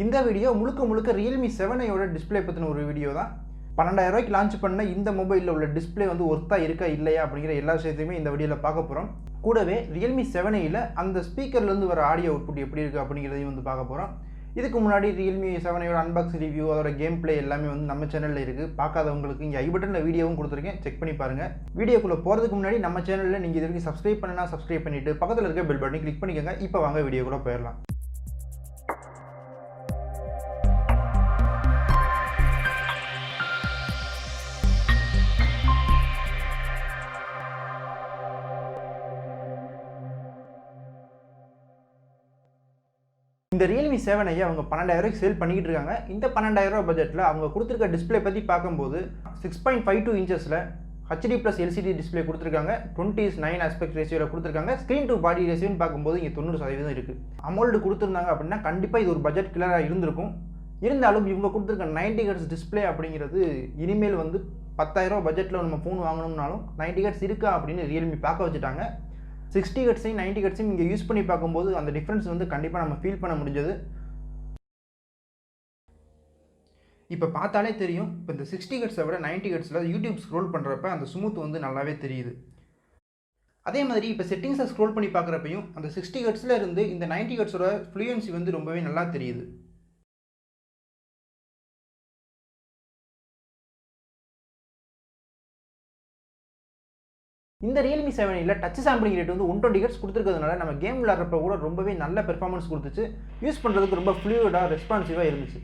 இந்த வீடியோ முழுக்க Realme 7 display பற்றின ஒரு வீடியோ தான். 12,000 ரூபாய்க்கு லான்ச் பண்ண இந்த மொபைலில் உள்ள டிஸ்ப்ளே வந்து ஒர்த்தா இருக்கா இல்லையா அப்படிங்கிற எல்லா விஷயத்தையுமே இந்த வீடியோவில் பார்க்க போகிறோம். கூடவே Realme 7 அந்த ஸ்பீக்கர்லேருந்து வர ஆடியோ அவுட்புட் எப்படி இருக்குது அப்படிங்கிறதையும் வந்து பார்க்க போகிறோம். இதுக்கு முன்னாடி Realme 7 அன்பாக்ஸ் ரிவ்யூ அதோட கேம் பிளே எல்லாமே வந்து நம்ம சேனலில் இருக்குது. பார்க்காதவங்களுக்கு இங்கே ஐ பட்டனில் வீடியோவும் கொடுத்துருக்கேன், செக் பண்ணி பாருங்கள். வீடியோக்குள்ளே போகிறதுக்கு முன்னாடி நம்ம சேனலில் நீங்கள் இது வரைக்கும் சப்ஸ்கிரைப் பண்ணனா சப்ஸ்கிரைப் பண்ணிவிட்டு பக்கத்தில் இருக்க பெல் பட்டனை கிளிக் பண்ணிக்கோங்க. இப்போ வாங்க வீடியோக்குள்ளே போயிடலாம். இந்த Realme 7 அவங்க 12,000 ரூபாய்க்கு சேல் பண்ணிக்கிட்டு இருக்காங்க. இந்த 12,000 ரூபாய் பட்ஜெட்டில் அவங்க கொடுத்துருக்க டிஸ்பிளே பற்றி பார்க்கும்போது 6.52 இன்ச்சஸில் HD+ LCD டிஸ்பிளே கொடுத்துருக்காங்க. 20:9 ஆஸ்பெக்ட் ரேஷியோவில் கொடுத்துருக்காங்க. ஸ்க்ரீன் டு பாடி ரேஷியோன்னு பார்க்கும்போது இங்கே 90% இருக்குது. அமௌல்டு கொடுத்துருந்தாங்க அப்படின்னா கண்டிப்பாக இது ஒரு பட்ஜெட் கிளராக இருந்திருக்கும். இருந்தாலும் இவங்க கொடுத்துருக்க 90 Hz டிஸ்பிளே அப்படிங்கிறது இனிமேல் வந்து 10,000 ரூபாய் பட்ஜெட்டில் நம்ம ஃபோன் வாங்கணும்னாலும் 90 Hz இருக்கா அப்படின்னு Realme பார்க்க வச்சுட்டாங்க. 60 Hz 90 Hz இங்கே யூஸ் பண்ணி பார்க்கும்போது அந்த டிஃப்ரென்ஸ் வந்து கண்டிப்பாக நம்ம ஃபீல் பண்ண முடிஞ்சது. இப்போ பார்த்தாலே தெரியும், இப்போ இந்த 60 Hz விட 90 Hzல யூடியூப் ஸ்க்ரோல் பண்ணுறப்ப அந்த ஸ்மூத் வந்து நல்லாவே தெரியுது. அதே மாதிரி இப்போ செட்டிங்ஸை ஸ்க்ரோல் பண்ணி பார்க்குறப்பையும் அந்த 60 Hzல இருந்து இந்த 90 Hzோட ஃப்ளூயன்சி வந்து ரொம்பவே நல்லா தெரியுது. இந்த Realme 7 டச் சாம்பிளிங் ரேட் வந்து 120 Hz கொடுத்துருக்கிறதுனால நம்ம கேம் விளையாடுறப்ப கூட ரொம்பவே நல்ல பெர்ஃபார்மன்ஸ் கொடுத்துச்சு. யூஸ் பண்ணுறதுக்கு ரொம்ப ஃப்ளூயிடாக ரெஸ்பான்சிவாக இருந்துச்சு.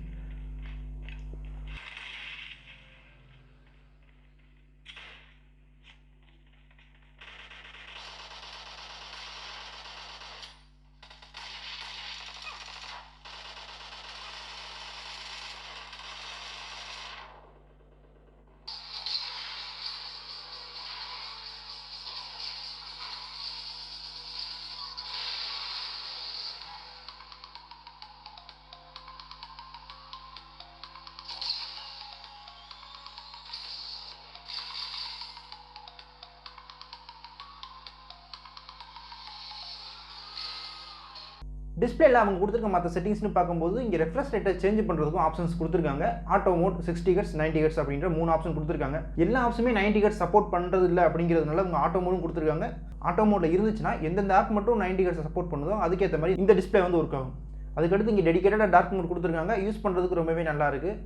டிஸ்பிளேல அவங்க கொடுத்துருக்க மற்ற செட்டிங்ஸ்னு பார்க்கும்போது இங்கே ரெஃப்ரெஷ் ரேட்டை சேஞ்ச் பண்ணுறதுக்கும் ஆப்ஷன்ஸ் கொடுத்துருக்காங்க. ஆட்டோ மோட், 60 Hz 90 Hz அப்படின்ற 3 ஆப்ஷன் கொடுத்துருக்காங்க. எல்லா ஆப்ஷனுமே 90 Hz சப்போர்ட் பண்ணுறது இல்லை அப்படிங்கிறதுனால அவங்க ஆட்டோ மோடும் கொடுத்துருக்காங்க. ஆட்டோ மோடில் இருந்துச்சுன்னா எந்தெந்த ஆப் மட்டும் 90 Hz சப்போர்ட் பண்ணுதோ அதுக்கேற்ற மாதிரி இந்த டிஸ்பிளே வந்து ஒர்க் ஆகும். அதுக்கடுத்து இங்கே டெடிகேட்டடாக டார்க் மோட் கொடுத்துருக்காங்க. யூஸ் பண்ணுறதுக்கு ரொம்பவே நல்லா இருக்குது.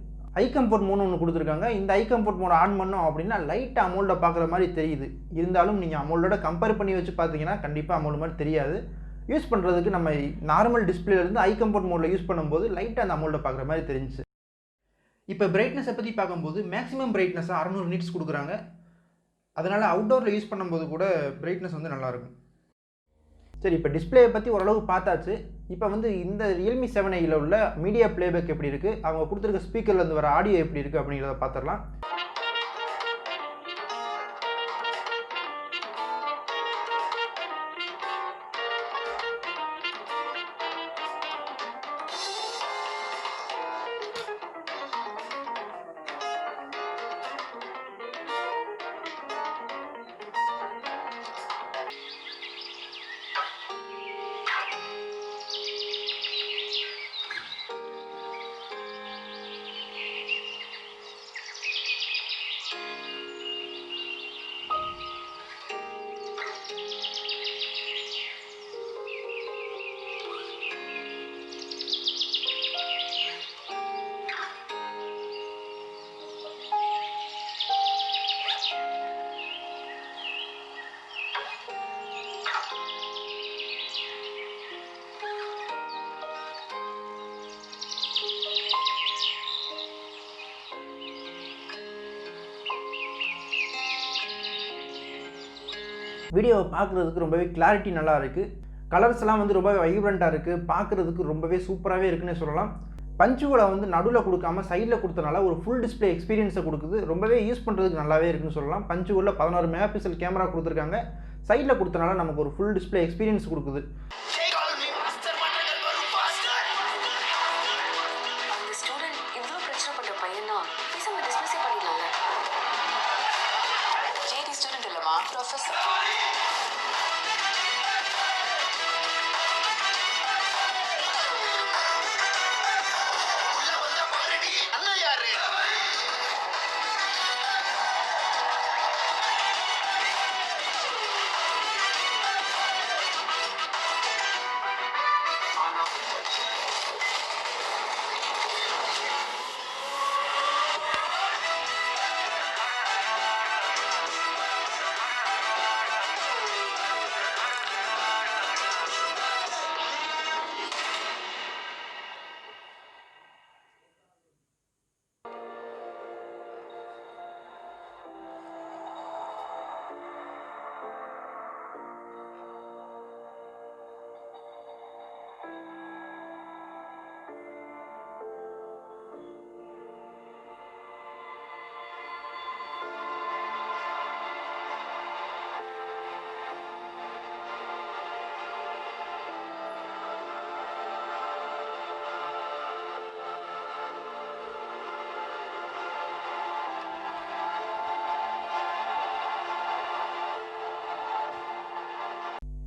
ஐ கம்ஃபர்ட் மோட் ஒன்று கொடுத்துருக்காங்க. இந்த ஐ கம்ஃபர்ட் மோட் ஆன் பண்ணோம் அப்படின்னா லைட்டாக அமௌல்ட்டை பார்க்குற மாதிரி தெரியுது. இருந்தாலும் நீங்கள் அமௌல்ட்டோட கம்பேர் பண்ணி வச்சு பார்த்தீங்கன்னா கண்டிப்பாக அமௌல்ட் மாதிரி தெரியாது. யூஸ் பண்ணுறதுக்கு நம்ம நார்மல் டிஸ்பிளேலேருந்து ஐ கம்ஃபர்ட் மோடில் யூஸ் பண்ணும்போது லைட்டாக அந்த அமௌல்ட்டை பார்க்குற மாதிரி தெரிஞ்சிச்சு. இப்போ பிரைட்னஸை பற்றி பார்க்கும்போது மேக்ஸிமம் பிரைட்னஸாக 600 nits கொடுக்குறாங்க. அதனால் அவுட்டோரில் யூஸ் பண்ணும்போது கூட பிரைட்னஸ் வந்து நல்லாயிருக்கும். சரி, இப்போ டிஸ்பிளேயை பற்றி ஓரளவு பார்த்தாச்சு. இப்போ வந்து இந்த Realme 7 உள்ள மீடியா பிளேபேக் எப்படி இருக்குது, அவங்க கொடுத்துருக்க ஸ்பீக்கர்லேருந்து வர ஆடியோ எப்படி இருக்குது அப்படிங்கிறத பார்த்துடலாம். வீடியோவை பார்க்குறதுக்கு ரொம்பவே கிளாரிட்டி நல்லா இருக்குது. கலர்ஸ் எல்லாம் வந்து ரொம்பவே வைப்ரண்ட்டாக இருக்குது. பார்க்குறதுக்கு ரொம்பவே சூப்பராகவே இருக்குன்னு சொல்லலாம். பஞ்சுகளை வந்து நடுவில் கொடுக்காம சைடில் கொடுத்தனால ஒரு ஃபுல் டிஸ்பிளே எக்ஸ்பீரியன்ஸை கொடுக்குது. ரொம்பவே யூஸ் பண்ணுறதுக்கு நல்லாவே இருக்குன்னு சொல்லலாம். பஞ்சுகளில் 16 மெகாபிக்சல் கேமரா கொடுத்துருக்காங்க. சைடில் கொடுத்தனால நமக்கு ஒரு ஃபுல் டிஸ்பிளே எக்ஸ்பீரியன்ஸ் கொடுக்குது.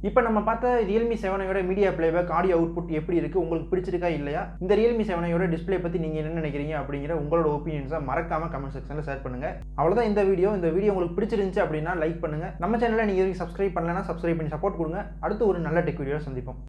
இப்போ நம்ம பார்த்த Realme 7 media playback audio output எப்படி இருக்குது, உங்களுக்கு பிடிச்சிருக்கா இல்லையா, இந்த Realme 7 டிஸ்பிளே பற்றி நீங்கள் என்ன நினைக்கிறீங்க அப்படிங்கிற உங்களோட ஒப்பீனியன்ஸை மறக்காம கமெண்ட் செக்ஷனில் ஷேர் பண்ணுங்கள். அவ்வளோதான் இந்த வீடியோ உங்களுக்கு பிடிச்சிருந்துச்சு அப்படின்னா லைக் பண்ணுங்கள். நம்ம சேனலை நீங்கள் சப்ஸ்கிரைப் பண்ணலன்னா சப்ஸ்கிரைப் பண்ணி சப்போர்ட் கொடுங்க. அடுத்து ஒரு நல்ல டெக் வீடியோ சந்திப்போம்.